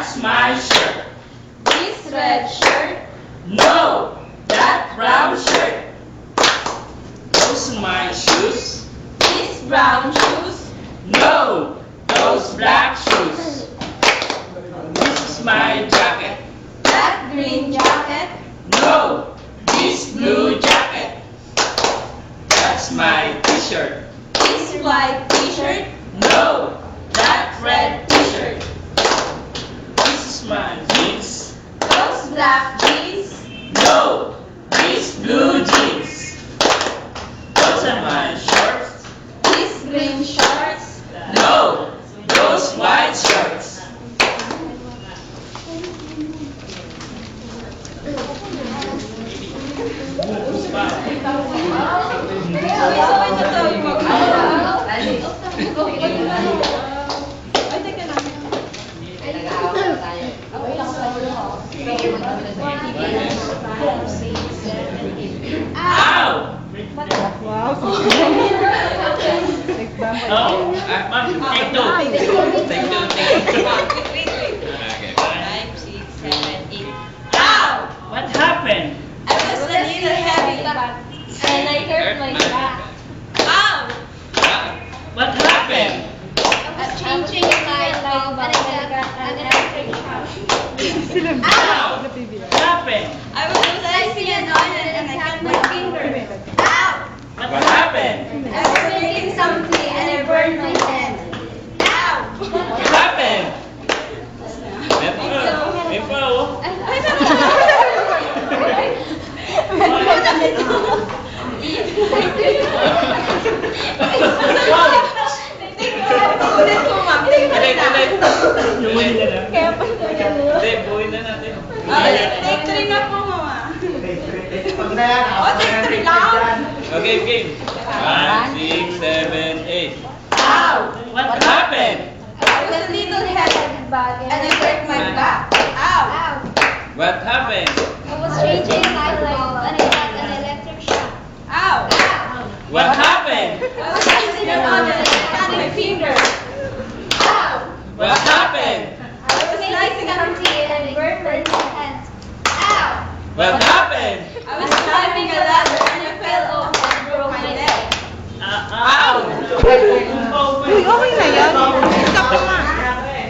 That's my shirt. This red shirt. No, that brown shirt. Those are my shoes. These brown shoes. No, those black shoes. This is my jacket. That green jacket. No, this blue jacket. That's my t-shirt. This white t-shirt. No, that red t-shirt. This is my jeans. Those black jeans. No, these blue jeans. Those are my shorts. These green shorts. No, those white shorts. Ow! Oh, ma'am, take two. Take two. Okay. 5, 6, 7, 8. Ow! What happened? I was a little heavy and I hurt my back. Ow! What happened? I'm changing my bulb and I got an electric shock. Ow! What happened? I was slicing an onion and I cut my finger. Ow! What happened? I was making some tea and I burned my hand. Ow! What happened? Info. Hindi, buuin na natin. Take 3 na po, mama. Oh, take 3 lang? Okay, game. 5, 6, 7, 8. Ow! What happened? I was a little heavy and I hurt my back. Ow! What happened? I was changing my bulb and I got an electric shock. Ow! What happened? I was slicing an onion and I cut my finger. Ow! What happened? I was slicing some tea and I burned my hand. Ow! What happened? I was climbing a ladder and I fell off and broke my leg. Ow!